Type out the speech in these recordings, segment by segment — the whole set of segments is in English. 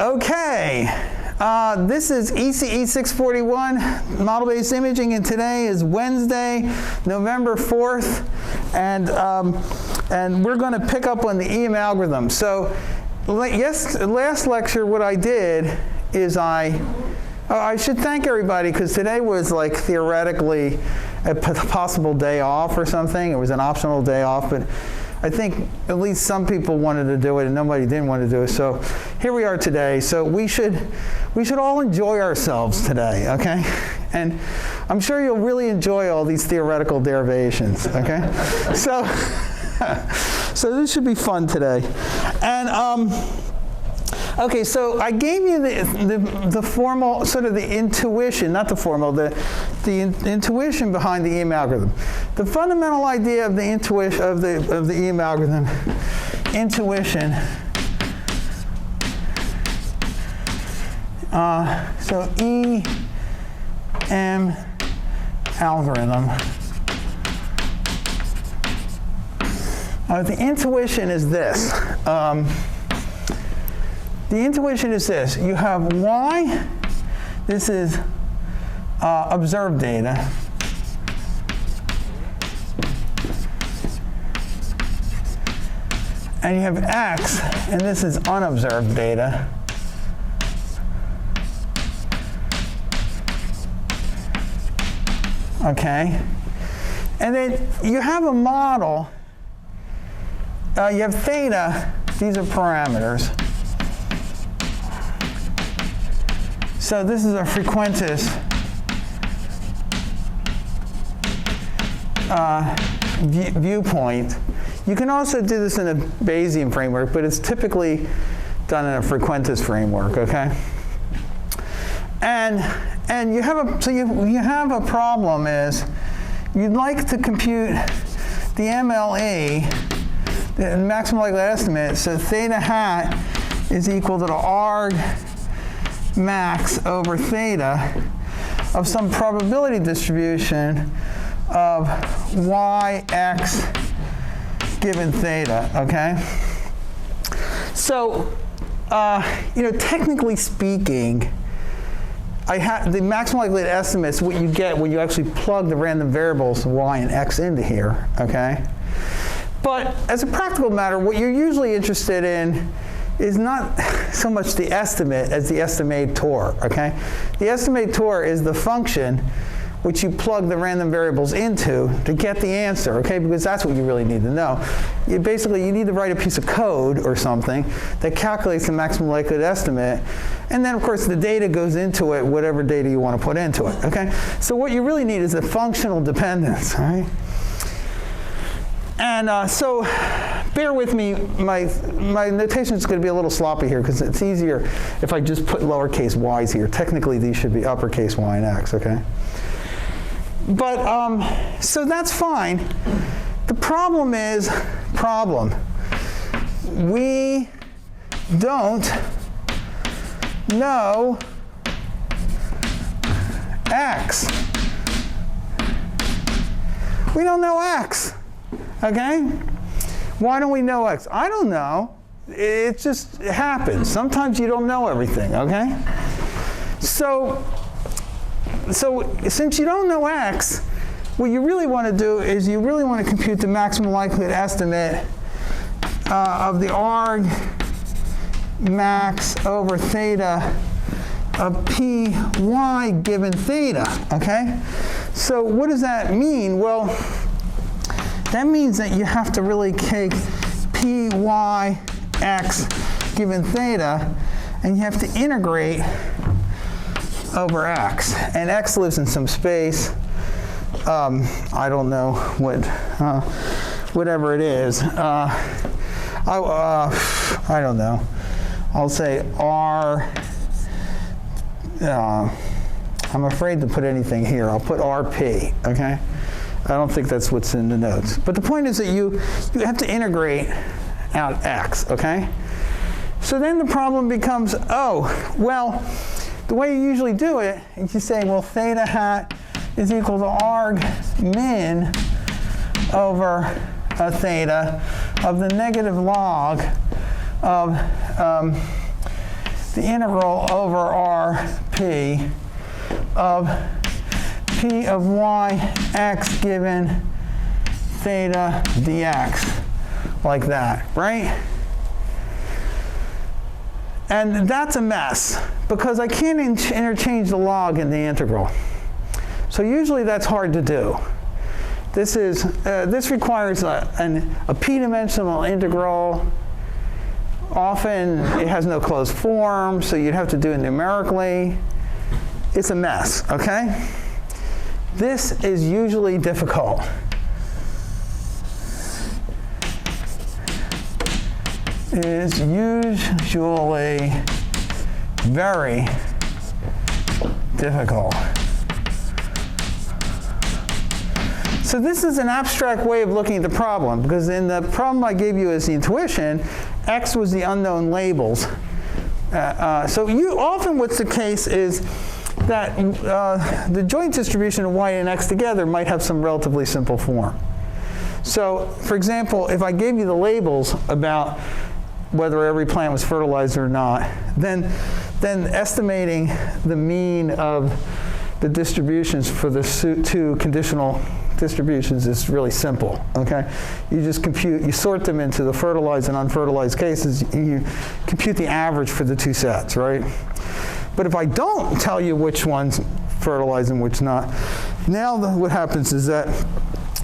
Okay, this is ECE641, model-based imaging, and today is Wednesday, November 4th, and we're going to pick up on the EM algorithm. So, last lecture, what I did is I should thank everybody, because today was like theoretically a possible day off or something. It was an optional day off, but I think at least some people wanted to do it and nobody didn't want to do it. So here we are today. So we should all enjoy ourselves today, okay? And I'm sure you'll really enjoy all these theoretical derivations, okay? So this should be fun today. And okay, so I gave you the formal, sort of the intuition, not the formal, the intuition behind the EM algorithm. The fundamental idea of the intuition of the EM algorithm, intuition. So EM algorithm. The intuition is this. The intuition is this. You have Y. This is observed data. And you have X, and this is unobserved data. Okay? And then you have a model. You have theta. These are parameters. So this is a frequentist viewpoint. You can also do this in a Bayesian framework, but it's typically done in a frequentist framework, okay? And you have a problem is you'd like to compute the MLE, the maximum likely estimate, so theta hat is equal to the arg max over theta of some probability distribution of yx given theta, okay? So, technically speaking, the maximum likelihood estimate is what you get when you actually plug the random variables y and x into here, okay? But as a practical matter, what you're usually interested in is not so much the estimate as the estimator, okay? The estimator is the function which you plug the random variables into to get the answer, okay? Because that's what you really need to know. You need to write a piece of code or something that calculates the maximum likelihood estimate, and then of course the data goes into it, whatever data you want to put into it, okay? So what you really need is the functional dependence, all right? And so bear with me, my notation is going to be a little sloppy here because it's easier if I just put lowercase y's here. Technically these should be uppercase y and x, okay? But, so that's fine. The problem is, we don't know x. We don't know x, okay? Why don't we know x? I don't know. It just happens. Sometimes you don't know everything, okay? So since you don't know x, what you really want to do is you really want to compute the maximum likelihood estimate of the arg max over theta of py given theta, okay? So what does that mean? Well, that means that you have to really take pyx given theta, and you have to integrate over x, and x lives in some space. I don't know what, whatever it is. I don't know. I'll say r. I'm afraid to put anything here. I'll put rp. Okay. I don't think that's what's in the notes. But the point is that you have to integrate out x. Okay. So then the problem becomes, the way you usually do it is you say, well, theta hat is equal to arg min over a theta of the negative log of the integral over Rp of P of yx given theta dx, like that, right? And that's a mess, because I can't interchange the log in the integral. So usually that's hard to do. This requires a p-dimensional integral. Often it has no closed form, so you'd have to do it numerically. It's a mess, okay? This is usually difficult. Is usually very difficult. So this is an abstract way of looking at the problem, because in the problem I gave you as the intuition, x was the unknown labels. So often what's the case is that the joint distribution of y and x together might have some relatively simple form. So for example, if I gave you the labels about whether every plant was fertilized or not, then estimating the mean of the distributions for the two conditional distributions is really simple, okay? You just compute, you sort them into the fertilized and unfertilized cases, you compute the average for the two sets, right? But if I don't tell you which one's fertilized and which not, now what happens is that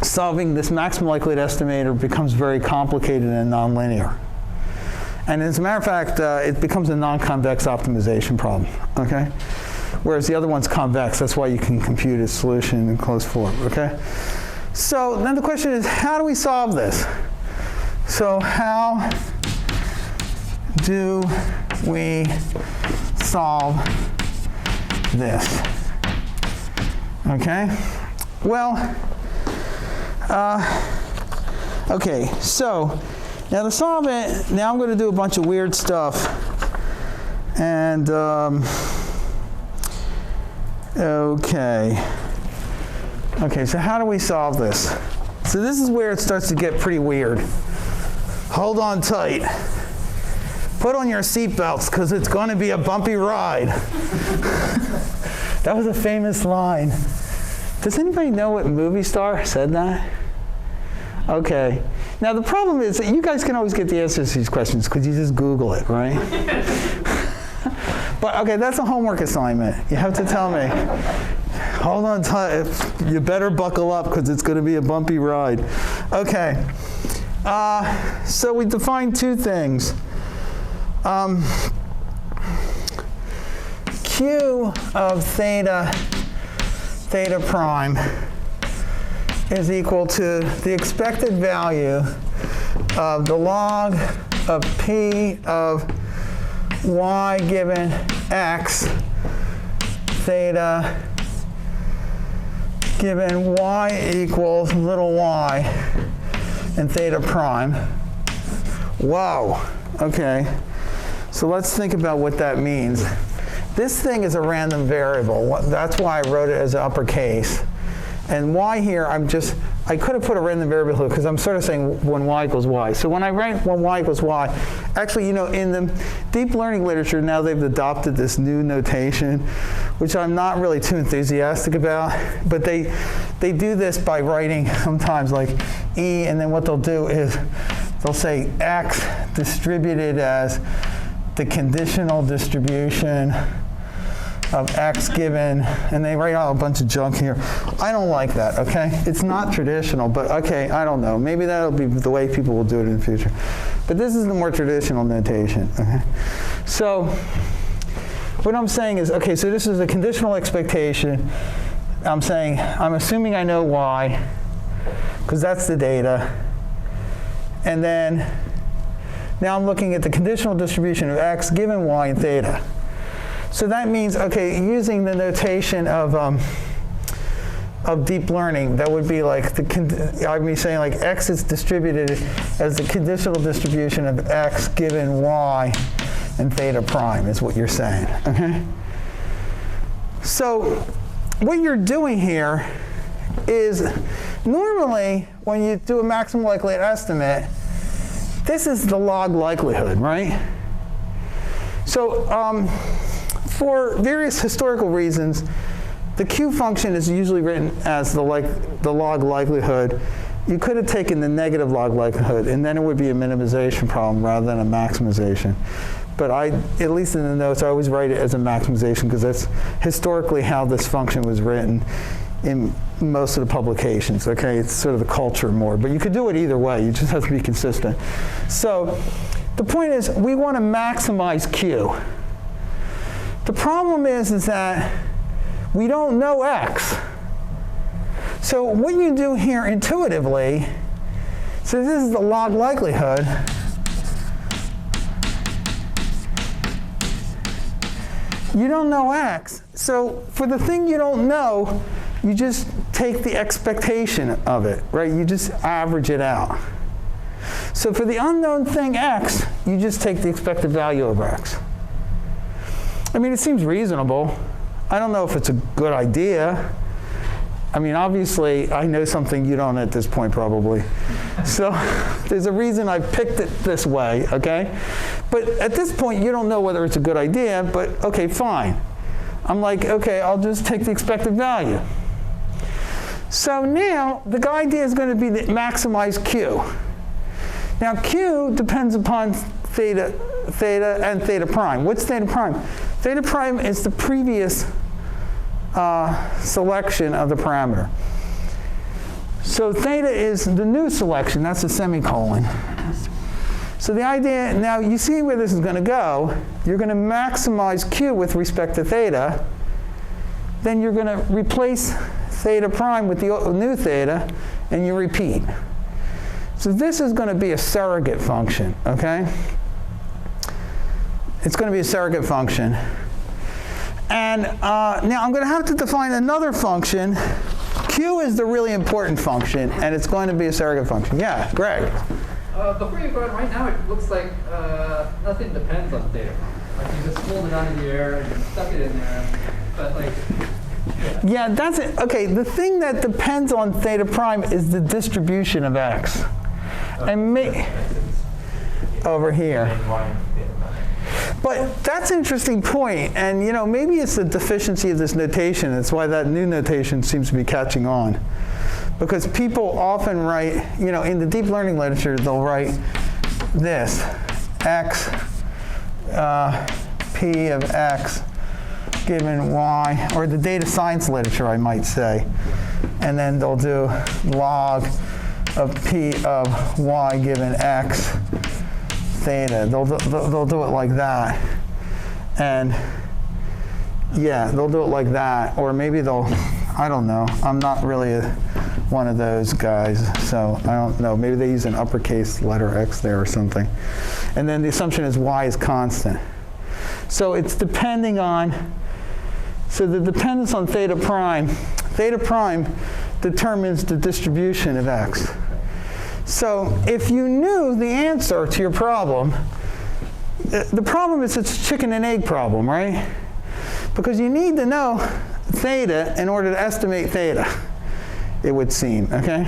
solving this maximum likelihood estimator becomes very complicated and nonlinear. And as a matter of fact, it becomes a non-convex optimization problem, okay? Whereas the other one's convex, that's why you can compute its solution in closed form, okay? So then the question is, how do we solve this? So how do we solve this? Okay? Well, okay, so now to solve it, now I'm going to do a bunch of weird stuff. And, okay, so how do we solve this? So this is where it starts to get pretty weird. Hold on tight. Put on your seatbelts, because it's going to be a bumpy ride. That was a famous line. Does anybody know what movie star said that? Okay. Now the problem is that you guys can always get the answers to these questions because you just Google it, right? But okay, that's a homework assignment. You have to tell me. Hold on tight. You better buckle up because it's going to be a bumpy ride. Okay. So we defined two things. Q of theta prime is equal to the expected value of the log of P of y given x theta given y equals little y and theta prime. Wow. Okay. So let's think about what that means. This thing is a random variable. That's why I wrote it as uppercase. And y here, I could have put a random variable here because I'm sort of saying when y equals y. So when I write when y equals y, actually, in the deep learning literature, now they've adopted this new notation, which I'm not really too enthusiastic about. But they do this by writing sometimes like E, and then what they'll do is they'll say x distributed as the conditional distribution of x given, and they write out a bunch of junk here. I don't like that, okay? It's not traditional, but okay, I don't know. Maybe that'll be the way people will do it in the future. But this is the more traditional notation, okay? So what I'm saying is, okay, so this is a conditional expectation. I'm saying, I'm assuming I know y, because that's the data. And then, now I'm looking at the conditional distribution of x given y and theta. So that means, okay, using the notation of deep learning, that would be like, I'd be saying like x is distributed as the conditional distribution of x given y and theta prime is what you're saying, okay? So what you're doing here is normally when you do a maximum likelihood estimate, this is the log likelihood, right? So for various historical reasons, the Q function is usually written as the log likelihood. You could have taken the negative log likelihood, and then it would be a minimization problem rather than a maximization. But at least in the notes, I always write it as a maximization because that's historically how this function was written in most of the publications, okay? It's sort of the culture more, but you could do it either way. You just have to be consistent. So the point is, we want to maximize Q. The problem is that we don't know X. So what you do here intuitively, so this is the log likelihood. You don't know X. So for the thing you don't know, you just take the expectation of it, right? You just average it out. So for the unknown thing X, you just take the expected value of X. I mean, it seems reasonable. I don't know if it's a good idea. I mean, obviously, I know something you don't at this point, probably. So there's a reason I picked it this way, okay? But at this point, you don't know whether it's a good idea, but okay, fine. I'm like, okay, I'll just take the expected value. So now, the idea is going to be to maximize Q. Now, Q depends upon theta and theta prime. What's theta prime? Theta prime is the previous selection of the parameter. So theta is the new selection. That's a semicolon. So the idea, now you see where this is going to go. You're going to maximize Q with respect to theta. Then you're going to replace theta prime with the new theta, and you repeat. So this is going to be a surrogate function, okay? It's going to be a surrogate function. And now I'm going to have to define another function. Q is the really important function, and it's going to be a surrogate function. Yeah, Greg? Before you go on, right now it looks like nothing depends on theta. Like you just pulled it out of the air and you stuck it in there. But like, yeah, that's it. Okay, the thing that depends on theta prime is the distribution of X. And over here. But that's an interesting point, and you know, maybe it's the deficiency of this notation. That's why that new notation seems to be catching on. Because people often write, you know, in the deep learning literature, they'll write this, X, P of X given Y, or the data science literature, I might say. And then they'll do log of P of Y given X theta. They'll do it like that. And yeah, they'll do it like that. Or maybe they'll, I don't know. I'm not really one of those guys, so I don't know. Maybe they use an uppercase letter X there or something. And then the assumption is Y is constant. So it's depending on, so the dependence on theta prime determines the distribution of X. So if you knew the answer to your problem, the problem is it's a chicken and egg problem, right? Because you need to know theta in order to estimate theta, it would seem, okay?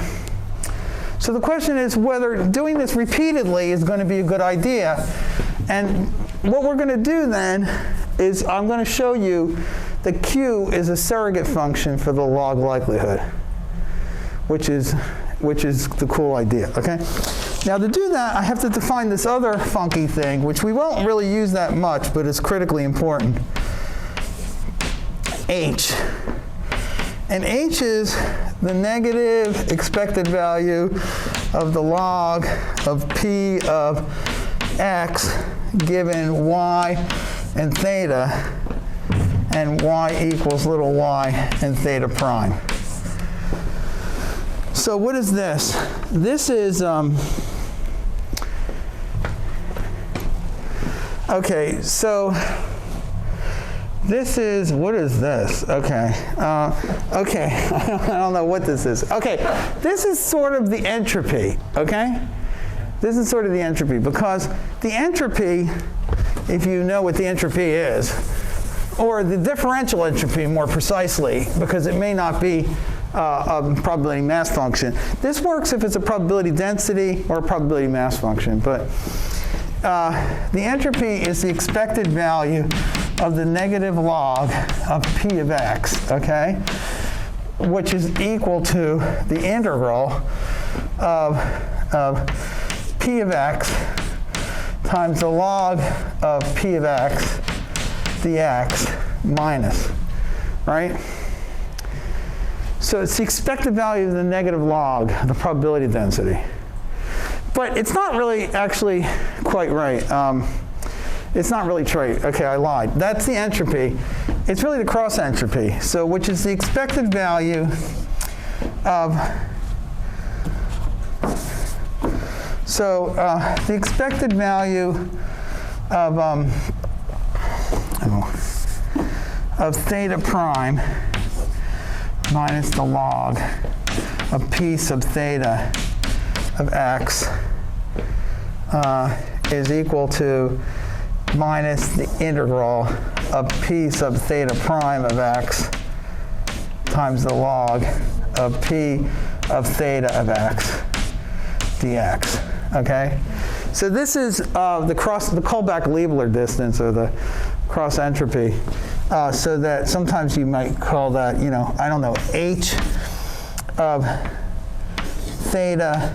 So the question is whether doing this repeatedly is going to be a good idea. And what we're going to do then is I'm going to show you that Q is a surrogate function for the log likelihood, which is the cool idea, okay? Now to do that, I have to define this other funky thing, which we won't really use that much, but is critically important. H. And H is the negative expected value of the log of P of X given Y and theta, and Y equals little y and theta prime. So what is this? This is, okay, so this is, what is this? Okay, okay, I don't know what this is. Okay, this is sort of the entropy, okay? This is sort of the entropy, because the entropy, if you know what the entropy is, or the differential entropy more precisely, because it may not be a probability mass function. This works if it's a probability density or a probability mass function, but the entropy is the expected value of the negative log of p of x, okay, which is equal to the integral of p of x times the log of p of x dx minus, right? So it's the expected value of the negative log, the probability density. But it's not really actually quite right. It's not really true. Okay, I lied. That's the entropy. It's really the cross-entropy, so which is the expected value of, the expected value of theta prime minus the log of p sub theta of x is equal to minus the integral of p sub theta prime of x times the log of p of theta of x dx. Okay, so this is the Kullback-Leibler distance, or the cross entropy. So that sometimes you might call that, I don't know, h of theta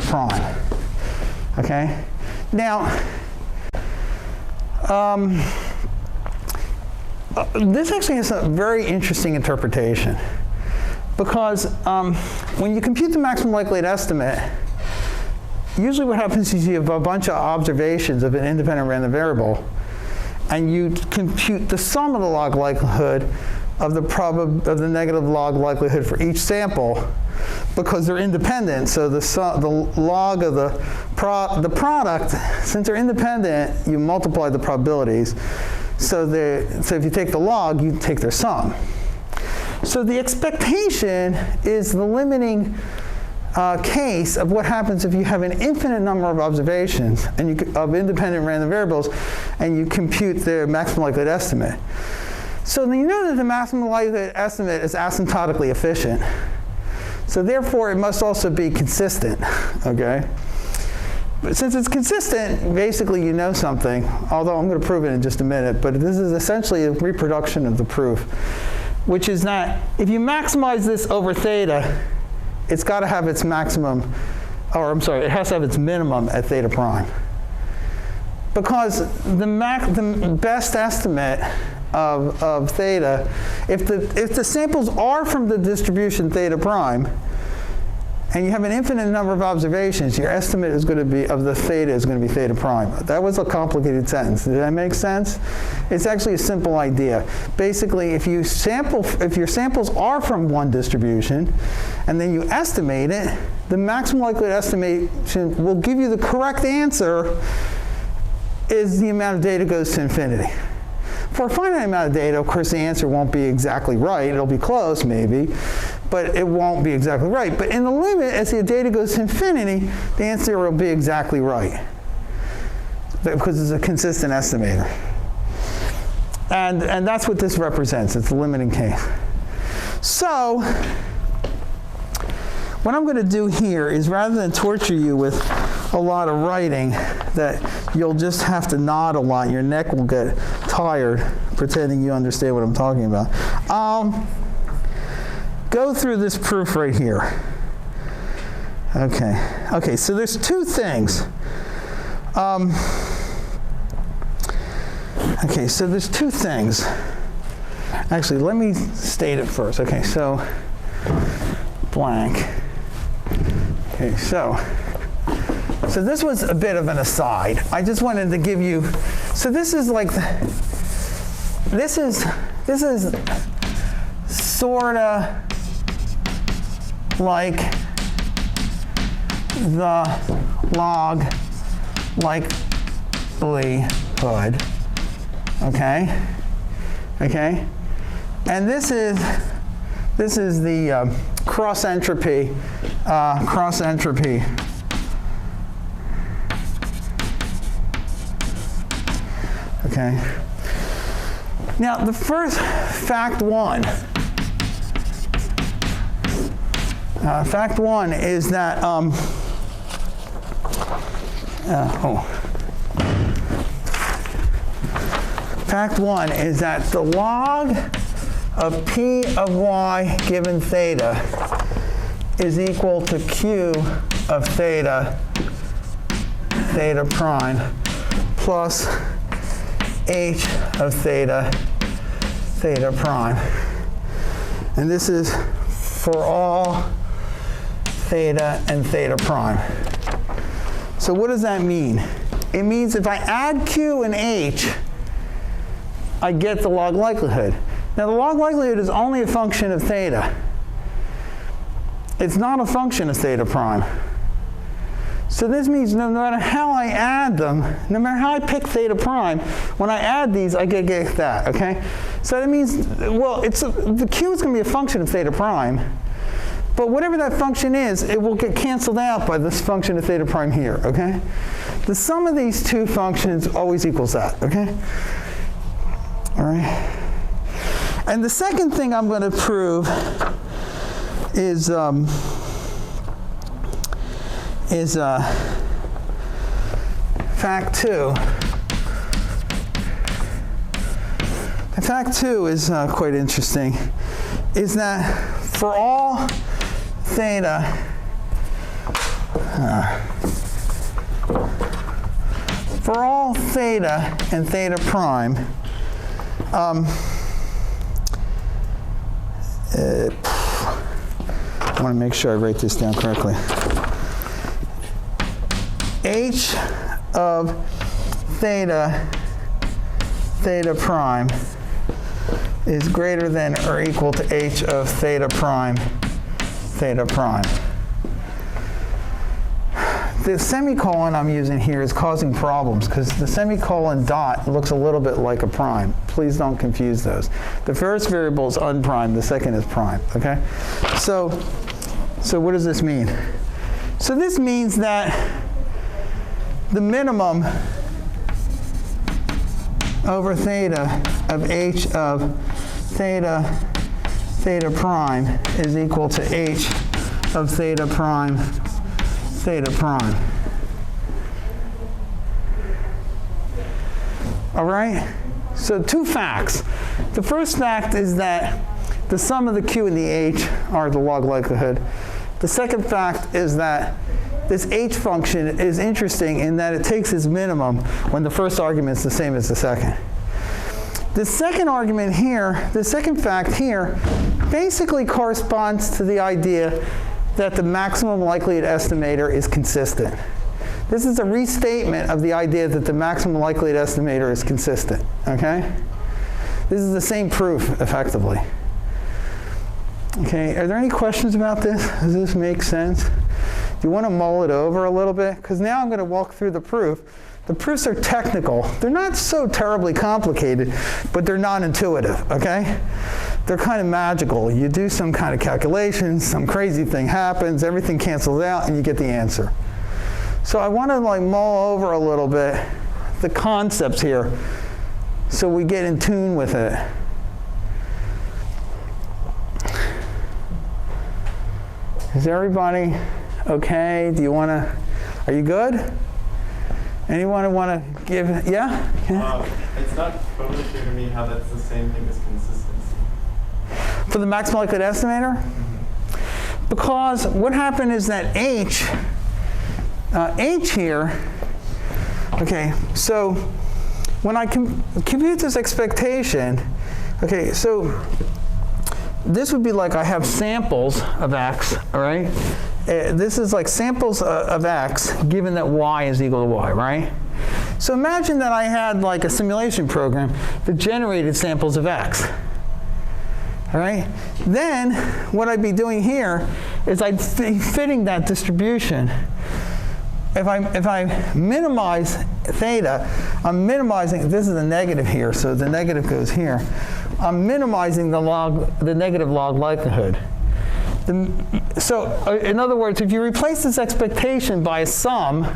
prime. Okay, now this actually has a very interesting interpretation, because when you compute the maximum likelihood estimate, usually what happens is you have a bunch of observations of an independent random variable, and you compute the sum of the log likelihood of the negative log likelihood for each sample, because they're independent. So the log of the product, since they're independent, you multiply the probabilities. So if you take the log, you take their sum. So the expectation is the limiting case of what happens if you have an infinite number of observations of independent random variables, and you compute their maximum likelihood estimate. So you know that the maximum likelihood estimate is asymptotically efficient. So therefore, it must also be consistent, okay? But since it's consistent, basically you know something, although I'm going to prove it in just a minute, but this is essentially a reproduction of the proof, which is that if you maximize this over theta, it's got to have its maximum, it has to have its minimum at theta prime. Because the best estimate of theta, if the samples are from the distribution theta prime, and you have an infinite number of observations, your estimate is going to be of the theta is going to be theta prime. That was a complicated sentence. Did that make sense? It's actually a simple idea. Basically, if your samples are from one distribution, and then you estimate it, the maximum likelihood estimation will give you the correct answer is the amount of data goes to infinity. For a finite amount of data, of course, the answer won't be exactly right. It'll be close, maybe, but it won't be exactly right. But in the limit, as the data goes to infinity, the answer will be exactly right, because it's a consistent estimator. And that's what this represents. It's the limiting case. So what I'm going to do here is, rather than torture you with a lot of writing that you'll just have to nod a lot, your neck will get tired pretending you understand what I'm talking about, I'll go through this proof right here. Okay, so there's two things. Okay, so there's two things. Actually, let me state it first. Okay, so blank. Okay, so this was a bit of an aside. I just wanted to give you, so this is like, this is sort of like the log likelihood, okay? And this is the cross-entropy, okay. Now, the first fact one is that Fact 1 is that the log of p of y given theta is equal to q of theta, theta prime, plus h of theta, theta prime. And this is for all theta and theta prime. So what does that mean? It means if I add q and h, I get the log likelihood. Now the log likelihood is only a function of theta. It's not a function of theta prime. So this means no matter how I add them, no matter how I pick theta prime, when I add these, I get that, okay? So that means, well, the q is going to be a function of theta prime, but whatever that function is, it will get canceled out by this function of theta prime here, okay? The sum of these two functions always equals that, okay? All right. And the second thing I'm going to prove is fact 2. And fact 2 is quite interesting, is that for all theta, and theta prime, I want to make sure I write this down correctly. H of theta, theta prime is greater than or equal to h of theta prime, theta prime. The semicolon I'm using here is causing problems because the semicolon dot looks a little bit like a prime. Please don't confuse those. The first variable is unprimed, the second is prime, okay? So what does this mean? So this means that the minimum over theta of h of theta, theta prime is equal to h of theta prime, theta prime. All right? So two facts. The first fact is that the sum of the q and the h are the log likelihood. The second fact is that this h function is interesting in that it takes its minimum when the first argument is the same as the second. The second argument here, the second fact here, basically corresponds to the idea that the maximum likelihood estimator is consistent. This is a restatement of the idea that the maximum likelihood estimator is consistent, okay? This is the same proof, effectively. Okay, are there any questions about this? Does this make sense? Do you want to mull it over a little bit? Because now I'm going to walk through the proof. The proofs are technical. They're not so terribly complicated, but they're non-intuitive, okay? They're kind of magical. You do some kind of calculations, some crazy thing happens, everything cancels out, and you get the answer. So I want to like mull over a little bit the concepts here so we get in tune with it. Is everybody okay? Do you want to, are you good? Anyone want to give, yeah? It's not totally clear to me how that's the same thing as consistency. For the maximum likelihood estimator? Mm-hmm. Because what happened is that H here, okay, so when I compute this expectation, okay, so this would be like I have samples of x, all right? This is like samples of x given that y is equal to y, right? So imagine that I had like a simulation program that generated samples of x. All right? Then what I'd be doing here is I'd be fitting that distribution. If I minimize theta, I'm minimizing, this is a negative here, so the negative goes here. I'm minimizing the negative log likelihood. So in other words, if you replace this expectation by a sum,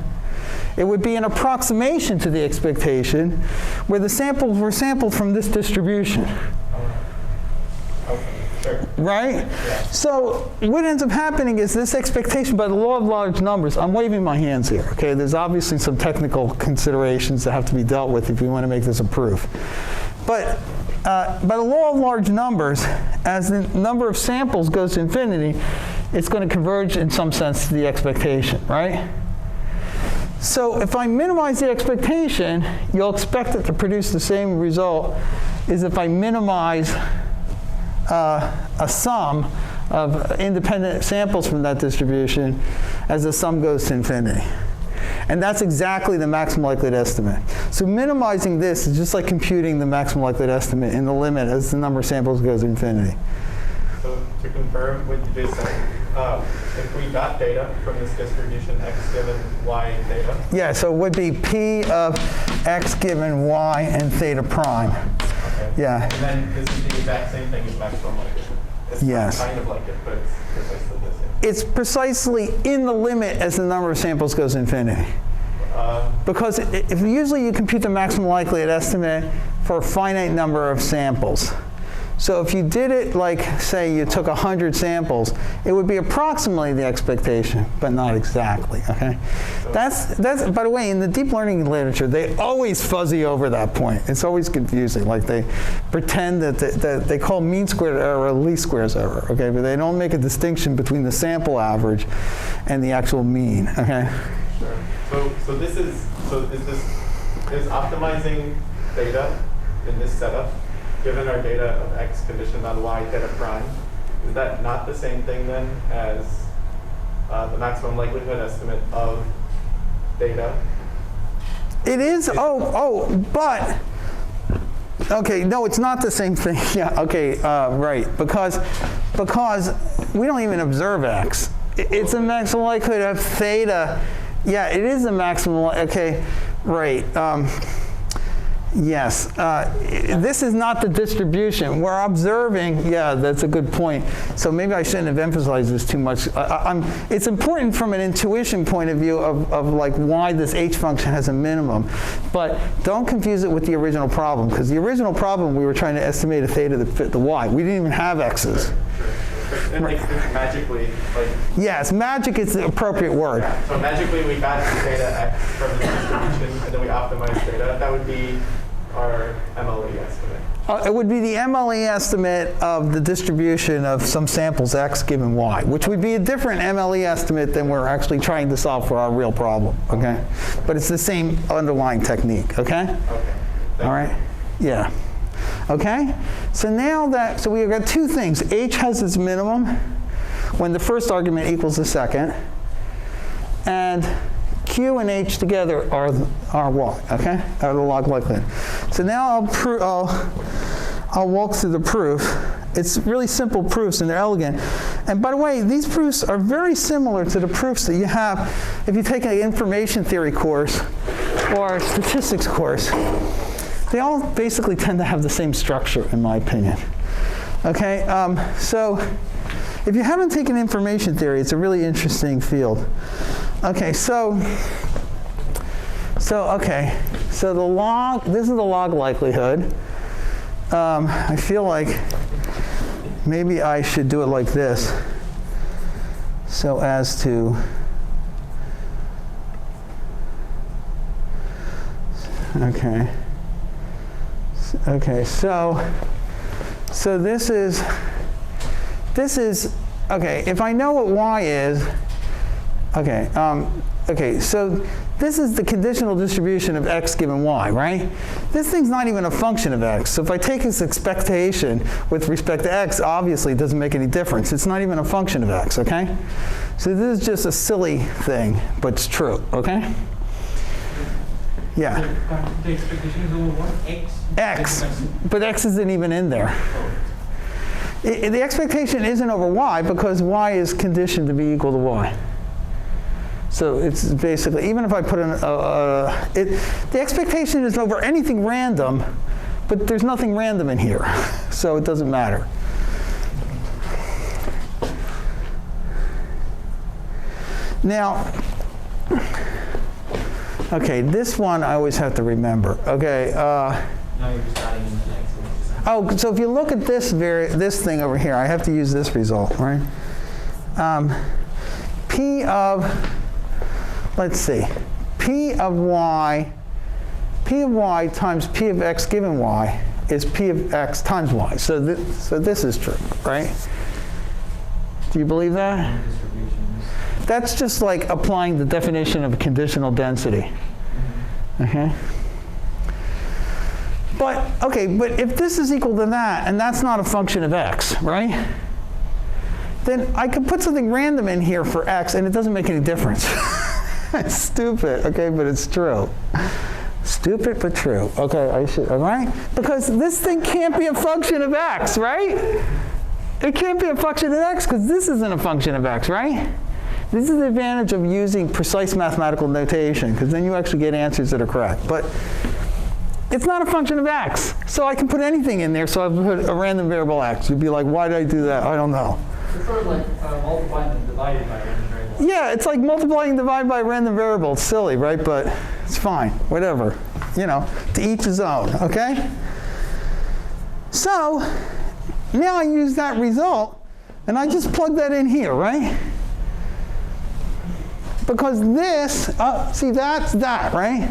it would be an approximation to the expectation where the samples were sampled from this distribution. Sure. Right? Yeah. So what ends up happening is this expectation by the law of large numbers, I'm waving my hands here, okay? There's obviously some technical considerations that have to be dealt with if you want to make this a proof. But by the law of large numbers, as the number of samples goes to infinity, it's going to converge in some sense to the expectation, right? So if I minimize the expectation, you'll expect it to produce the same result as if I minimize a sum of independent samples from that distribution as the sum goes to infinity. And that's exactly the maximum likelihood estimate. So minimizing this is just like computing the maximum likelihood estimate in the limit as the number of samples goes to infinity. So to confirm what you just said, if we got data from this distribution x given y theta. Yeah, so it would be P of x given y and theta prime. Okay. Yeah. And then this is the exact same thing as maximum likelihood. It's Yes. kind of like it, but it's precisely the same. It's precisely in the limit as the number of samples goes to infinity. Because if usually you compute the maximum likelihood estimate for a finite number of samples. So if you did it like, say, you took 100 samples, it would be approximately the expectation, but not exactly, okay? That's by the way, in the deep learning literature, they always fuzzy over that point. It's always confusing. Like they pretend that they call mean squared error least squares error, okay? But they don't make a distinction between the sample average and the actual mean, okay? Sure. So is optimizing data in this setup, given our data of x conditioned on y theta prime, is that not the same thing then as the maximum likelihood estimate of data? It is, but, okay, no, it's not the same thing. Yeah, okay, right, because we don't even observe x. It's a maximum likelihood of theta. Yeah, it is a maximum, okay, right. Yes, this is not the distribution. We're observing, yeah, that's a good point. So maybe I shouldn't have emphasized this too much. It's important from an intuition point of view of like why this h function has a minimum. But don't confuse it with the original problem, because the original problem we were trying to estimate a theta that fit the y. We didn't even have x's. And like magically, like yes, magic is the appropriate word. Yeah. So magically we got data x from the distribution, and then we optimized data. That would be our MLE estimate. It would be the MLE estimate of the distribution of some samples x given y, which would be a different MLE estimate than we're actually trying to solve for our real problem, okay? But it's the same underlying technique, okay? Okay. All right? Yeah. Okay? So now that, so we've got two things. H has its minimum when the first argument equals the second, and Q and H together are what? Okay? Are the log likelihood. So now I'll walk through the proof. It's really simple proofs and they're elegant. And by the way, these proofs are very similar to the proofs that you have if you take an information theory course or a statistics course. They all basically tend to have the same structure, in my opinion. Okay, so if you haven't taken information theory, it's a really interesting field. Okay, so the log, this is the log likelihood. I feel like maybe I should do it like this, so as to, okay. Okay, so this is, okay, if I know what y is, okay, so this is the conditional distribution of x given y, right? This thing's not even a function of x. So if I take its expectation with respect to x, obviously it doesn't make any difference. It's not even a function of x, okay? So this is just a silly thing, but it's true, okay? Yeah. The expectation is over what? X, but x isn't even in there. The expectation isn't over y because y is conditioned to be equal to y. So it's basically, even if I put in, the expectation is over anything random, but there's nothing random in here, so it doesn't matter. Now, okay, this one I always have to remember. Okay. Now you're just adding in the next one. Oh, so if you look at this thing over here, I have to use this result, right? P of, let's see, P of y times P of x given y is p of x times y. So this is true, right? Do you believe that? Distributions. That's just like applying the definition of conditional density. Okay? But if this is equal to that, and that's not a function of x, right? Then I can put something random in here for x, and it doesn't make any difference. It's stupid, okay, but it's true. Stupid, but true. Okay, all right? Because this thing can't be a function of x, right? It can't be a function of x because this isn't a function of x, right? This is the advantage of using precise mathematical notation, because then you actually get answers that are correct. But it's not a function of x, so I can put anything in there. So I put a random variable x. You'd be like, why did I do that? I don't know. It's sort of like multiplying and dividing by random variable. Yeah, it's like multiplying and dividing by a random variable. It's silly, right? But it's fine, whatever. You know, to each his own, okay? So now I use that result, and I just plug that in here, right? Because this, see, that's that, right?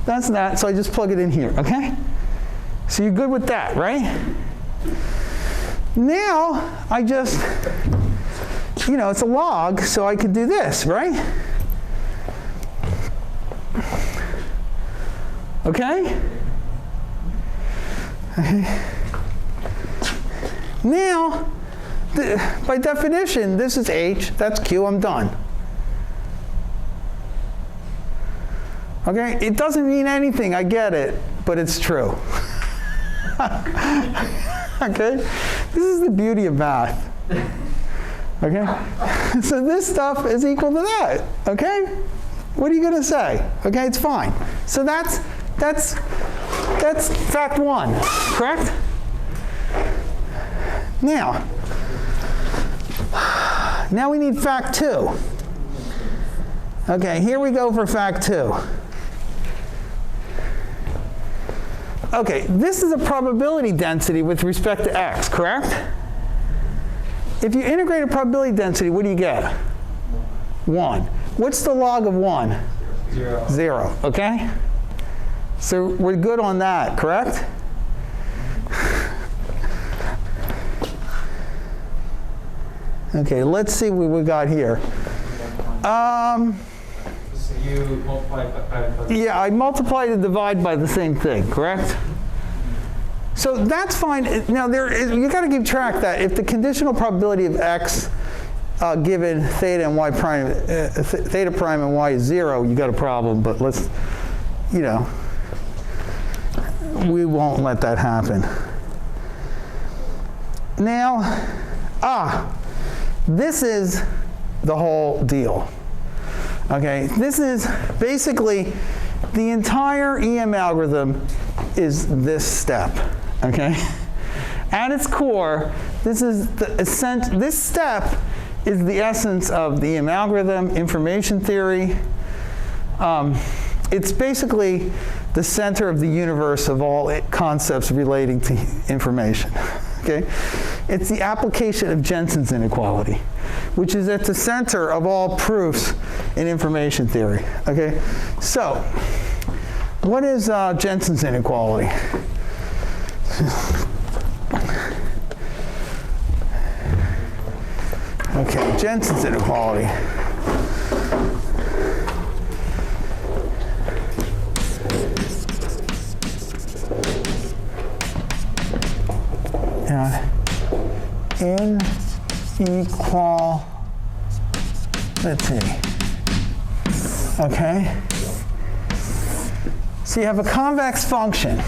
That's that, so I just plug it in here, okay? So you're good with that, right? Now, I just, you know, it's a log, so I could do this, right? Okay? Now, by definition, this is h, that's q, I'm done. Okay? It doesn't mean anything, I get it, but it's true. Okay? This is the beauty of math. Okay? So this stuff is equal to that. Okay? What are you going to say? Okay, it's fine. So that's fact one, correct? Now we need fact two. Okay, here we go for fact two. Okay, this is a probability density with respect to x, correct? If you integrate a probability density, what do you get? 1. What's the log of 1? 0. 0, okay? So we're good on that, correct? Okay, let's see what we got here. So you multiply by Yeah, I multiplied and divide by the same thing, correct? So that's fine. Now you got to keep track that if the conditional probability of x given theta and y prime, theta prime and y is 0, you got a problem. But let's, you know, we won't let that happen. Now, this is the whole deal. Okay, this is basically the entire EM algorithm is this step. Okay, at its core, this is the this step is the essence of the EM algorithm, information theory. It's basically the center of the universe of all concepts relating to information. Okay, it's the application of Jensen's inequality, which is at the center of all proofs in information theory. Okay, so what is Jensen's inequality? Okay, Jensen's inequality. Inequal, let's see. Okay. So you have a convex function.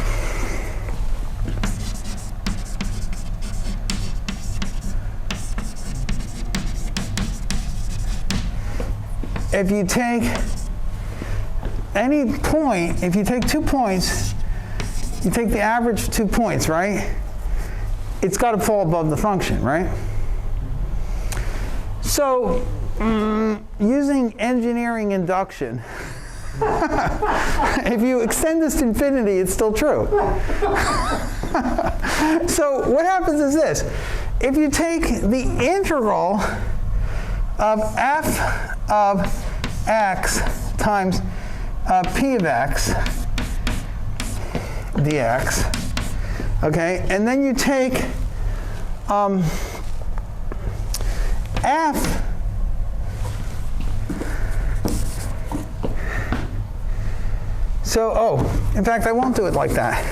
If you take any point, if you take 2 points, you take the average of 2 points, right? It's got to fall above the function, right? So, using engineering induction, if you extend this to infinity, it's still true. So what happens is this. If you take the integral of f of x times p of x dx, Okay, and then you take f So, in fact, I won't do it like that.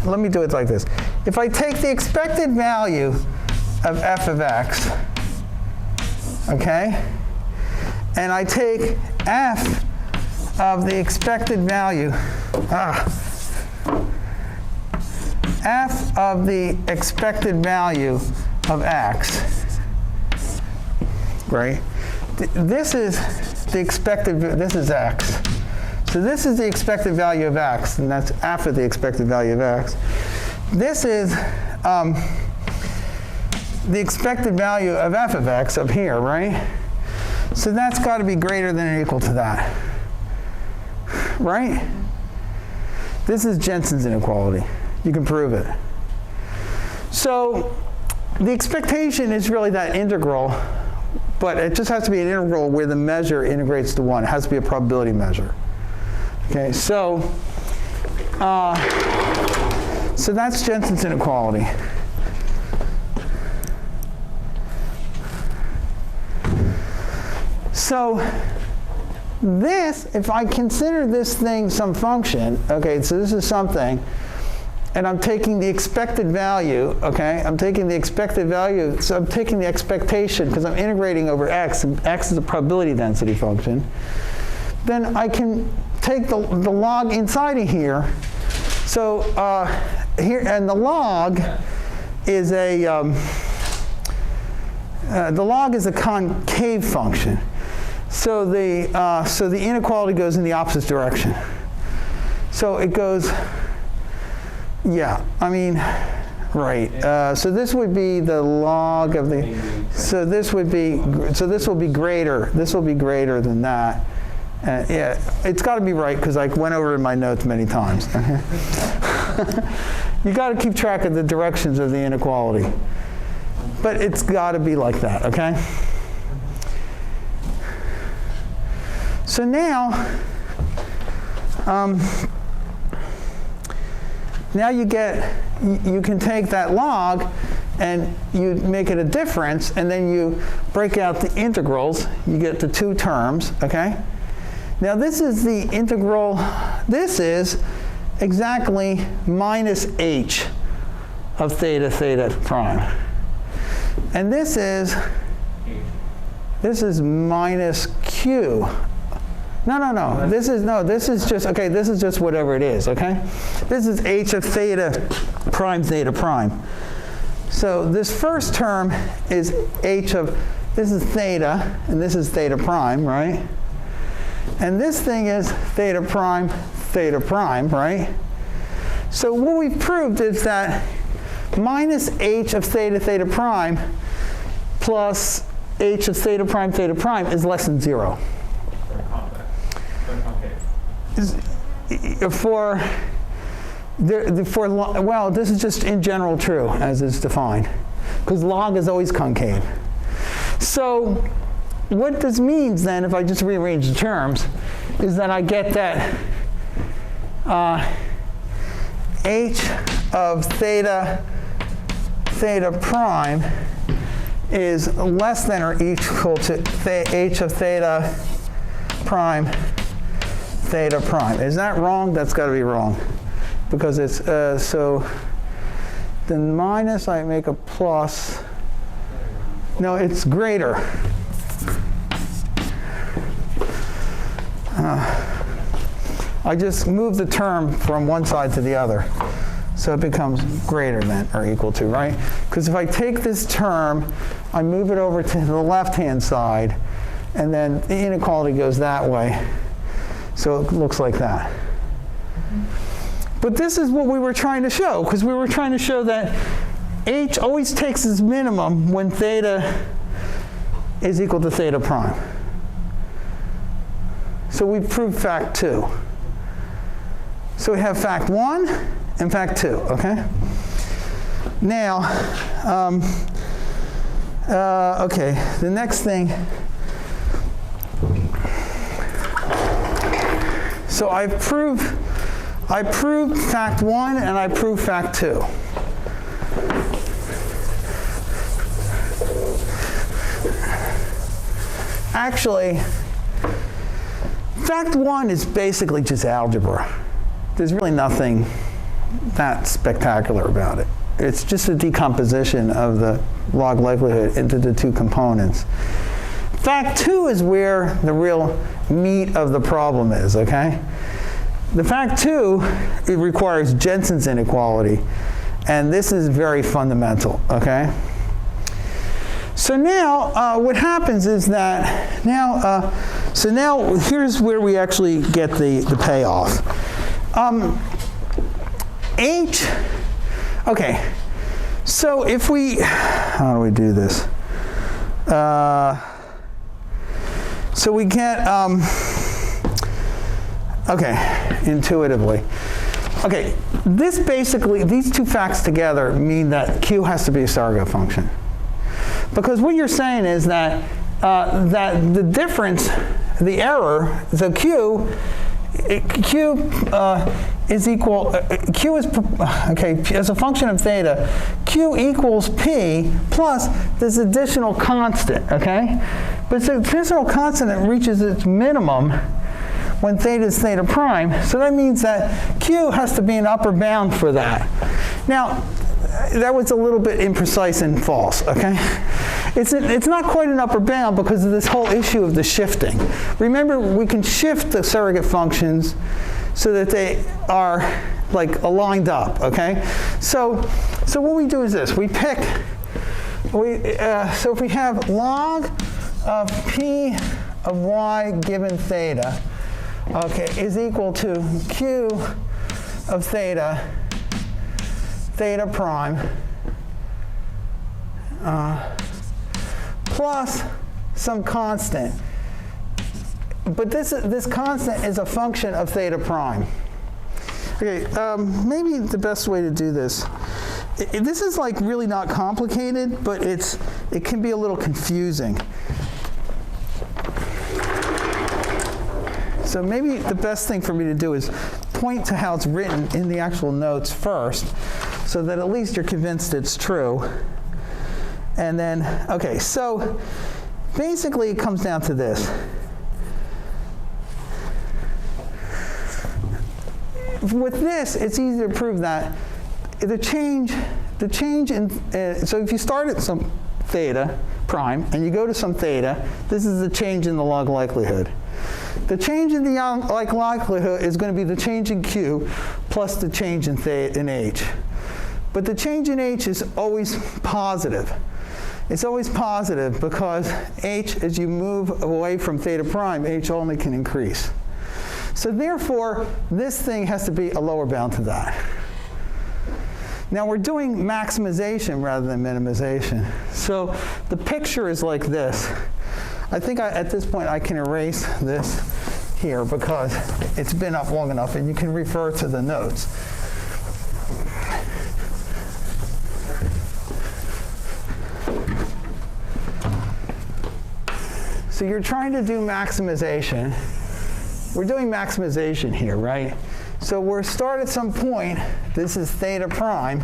Let me do it like this. If I take the expected value of f of x, okay, and I take f of the expected value, f of the expected value of x, right? This is the expected, this is x. So this is the expected value of x, and that's after the expected value of x. This is the expected value of f of x up here, right? So that's got to be greater than or equal to that, right? This is Jensen's inequality. You can prove it. So the expectation is really that integral, but it just has to be an integral where the measure integrates to 1. It has to be a probability measure. Okay, so that's Jensen's inequality. So this, if I consider this thing some function, okay, so this is something, and I'm taking the expected value, okay, I'm taking the expected value, so I'm taking the expectation because I'm integrating over x, and x is a probability density function, then I can take the log inside of here. So here, and the log is a concave function. So the inequality goes in the opposite direction. So it goes, yeah, I mean, right. So this would be the log of the. So this will be greater. This will be greater than that. Yeah, it's got to be right because I went over in my notes many times. You got to keep track of the directions of the inequality, but it's got to be like that. Okay. So now, now you can take that log and you make it a difference, and then you break out the integrals. You get the two terms. Okay. Now this is the integral, this is exactly minus h of theta theta prime. And this is minus q. No. This is just, okay, this is just whatever it is, okay? This is h of theta prime. So this first term is h of, this is theta, and this is theta prime, right? And this thing is theta prime, right? So what we've proved is that minus h of theta theta prime plus h of theta prime is less than 0. Well, this is just in general true, as is defined, because log is always concave. So what this means then, if I just rearrange the terms, is that I get that h of theta prime is less than or equal to h of theta prime. Is that wrong? That's got to be wrong, because it's so then minus, I make a plus. No, it's greater. I just move the term from one side to the other, so it becomes greater than or equal to, right? Because if I take this term, I move it over to the left-hand side, and then the inequality goes that way. So it looks like that. But this is what we were trying to show, because we were trying to show that h always takes its minimum when theta is equal to theta prime. So we proved fact 2. So we have fact 1 and fact 2, okay? Now, okay, the next thing. So I've proved I proved fact 1 and I proved fact 2. Actually, fact 1 is basically just algebra. There's really nothing that spectacular about it. It's just a decomposition of the log likelihood into the two components. Fact 2 is where the real meat of the problem is, okay? The fact 2, it requires Jensen's inequality, and this is very fundamental, okay? So now, what happens is that now, here's where we actually get the payoff. Okay, so if we, how do we do this? So we get, okay, intuitively. Okay, this basically, these two facts together mean that Q has to be a surrogate function. Because what you're saying is that, that the difference, the error, so Q is equal, Q is, okay, as a function of theta, Q equals P plus this additional constant, okay? But the additional constant that reaches its minimum when theta is theta prime, so that means that Q has to be an upper bound for that. Now, that was a little bit imprecise and false, okay? It's not quite an upper bound because of this whole issue of the shifting. Remember, we can shift the surrogate functions so that they are like aligned up, okay? So what we do is this: we pick. So if we have log of p of y given theta, okay, is equal to q of theta prime plus some constant. But this constant is a function of theta prime. Okay, maybe the best way to do this, this is like really not complicated, but it can be a little confusing. So maybe the best thing for me to do is point to how it's written in the actual notes first, so that at least you're convinced it's true. And then, okay, so basically it comes down to this. With this, it's easy to prove that the change in, so if you start at some theta prime and you go to some theta, this is the change in the log likelihood. The change in the log likelihood is going to be the change in Q plus the change in H. But the change in H is always positive. It's always positive because H, as you move away from theta prime, H only can increase. So therefore, this thing has to be a lower bound to that. Now we're doing maximization rather than minimization. So the picture is like this. I think at this point I can erase this here because it's been up long enough and you can refer to the notes. So you're trying to do maximization. We're doing maximization here, right? So we're start at some point. This is theta prime.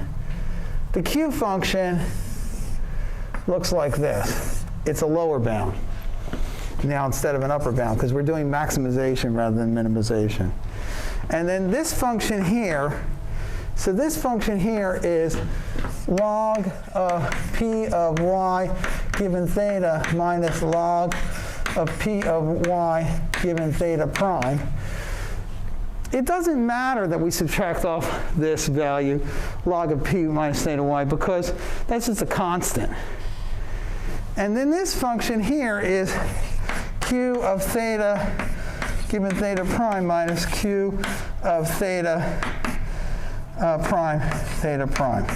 The Q function looks like this. It's a lower bound now instead of an upper bound because we're doing maximization rather than minimization. And then this function here, so this function here is log of p of y given theta minus log of p of y given theta prime. It doesn't matter that we subtract off this value, log of p minus theta y, because that's just a constant. And then this function here is q of theta given theta prime minus q of theta prime theta prime.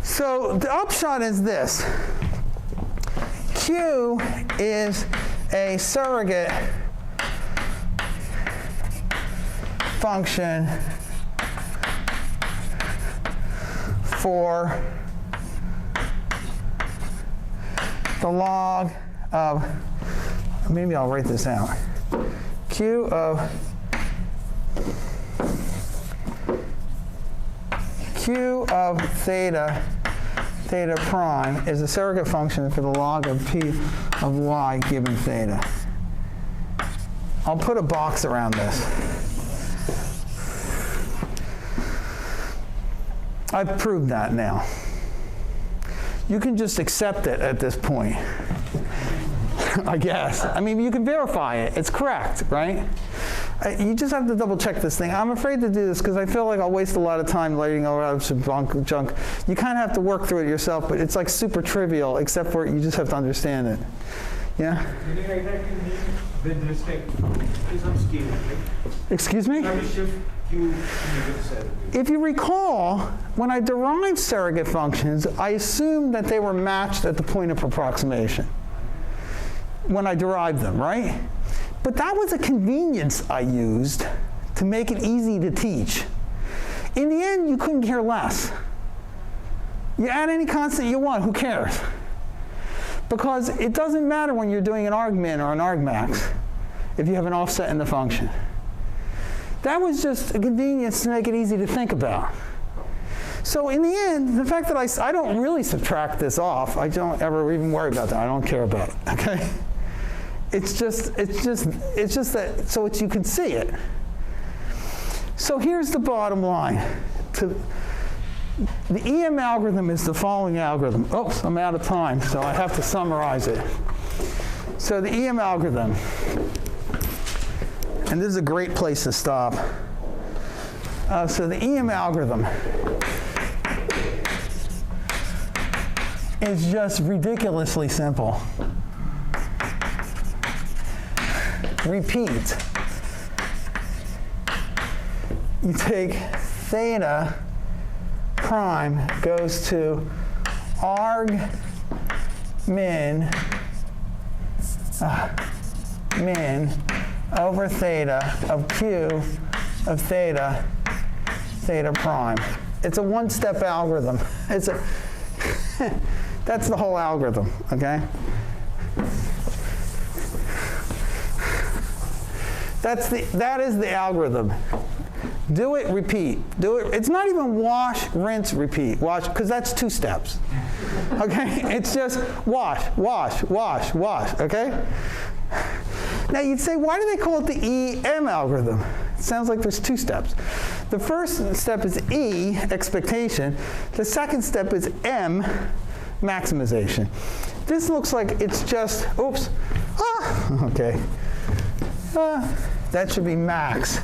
So the upshot is this. Q is a surrogate function for the log of, maybe I'll write this out, Q of Q of theta prime is a surrogate function for the log of P of y given theta. I'll put a box around this. I've proved that now. You can just accept it at this point, I guess. I mean, you can verify it. It's correct, right? You just have to double check this thing. I'm afraid to do this because I feel like I'll waste a lot of time letting out some junk. You kind of have to work through it yourself, but it's like super trivial, except for you just have to understand it. Yeah? Meaning exactly with respect to some scale, right? Excuse me? How to shift Q in the surrogate. If you recall, when I derived surrogate functions, I assumed that they were matched at the point of approximation when I derived them, right? But that was a convenience I used to make it easy to teach. In the end, you couldn't care less. You add any constant you want, who cares? Because it doesn't matter when you're doing an argmin or an argmax if you have an offset in the function. That was just a convenience to make it easy to think about. So in the end, the fact that I don't really subtract this off, I don't ever even worry about that. I don't care about it, okay? It's just that, so you can see it. So here's the bottom line. The EM algorithm is the following algorithm. Oops, I'm out of time, so I have to summarize it. So the EM algorithm, and this is a great place to stop. So the EM algorithm is just ridiculously simple. Repeat. You take theta prime goes to arg min over theta of Q of theta prime. It's a one-step algorithm. It's a that's the whole algorithm, okay? That is the algorithm. Do it, repeat. Do it. It's not even wash, rinse, repeat. Wash, because that's 2 steps. Okay? It's just wash, wash, wash, wash. Okay? Now you'd say, why do they call it the EM algorithm? It sounds like there's 2 steps. The first step is E, expectation. The second step is M, maximization. This looks like it's just, oops, okay. That should be max.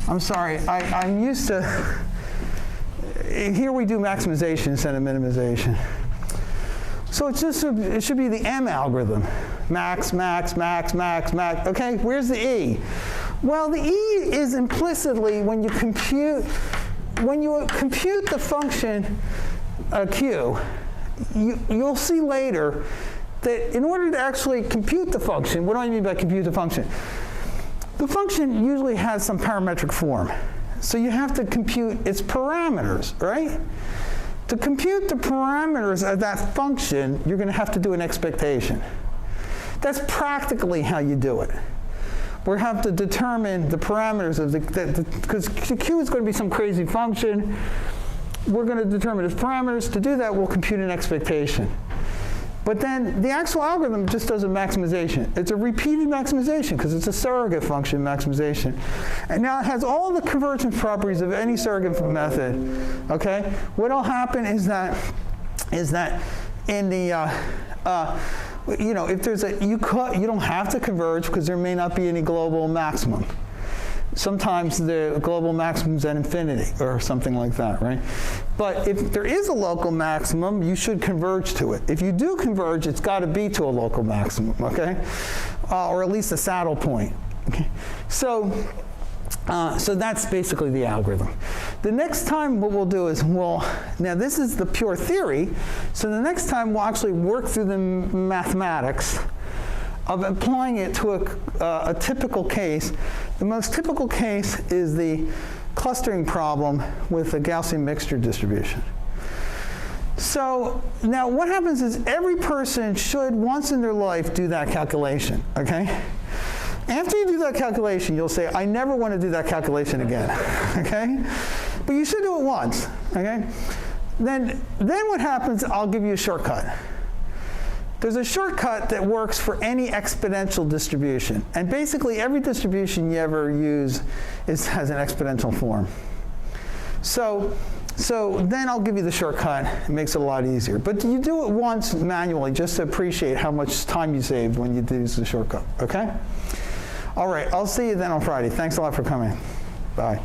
I'm sorry, I'm used to, here we do maximization instead of minimization. So it should be the M algorithm. Max, max, max, max, max. Okay, where's the E? Well, the E is implicitly when you compute the function Q, you'll see later that in order to actually compute the function, what do I mean by compute the function? The function usually has some parametric form. So you have to compute its parameters, right? To compute the parameters of that function, you're going to have to do an expectation. That's practically how you do it. We have to determine the parameters of because Q is going to be some crazy function. We're going to determine its parameters. To do that, we'll compute an expectation. But then the actual algorithm just does a maximization. It's a repeated maximization because it's a surrogate function maximization. And now it has all the convergence properties of any surrogate method. Okay? What'll happen is that in the if there's you don't have to converge because there may not be any global maximum. Sometimes the global maximum is at infinity or something like that, right? But if there is a local maximum, you should converge to it. If you do converge, it's got to be to a local maximum, okay? Or at least a saddle point. Okay? So that's basically the algorithm. The next time what we'll do is now this is the pure theory, so the next time we'll actually work through the mathematics of applying it to a typical case. The most typical case is the clustering problem with a Gaussian mixture distribution. So now what happens is every person should once in their life do that calculation, okay? After you do that calculation, you'll say, I never want to do that calculation again, okay? But you should do it once, okay? Then what happens, I'll give you a shortcut. There's a shortcut that works for any exponential distribution. And basically, every distribution you ever use has an exponential form. So then I'll give you the shortcut. It makes it a lot easier. But you do it once manually just to appreciate how much time you saved when you use the shortcut, okay? All right, I'll see you then on Friday. Thanks a lot for coming. Bye.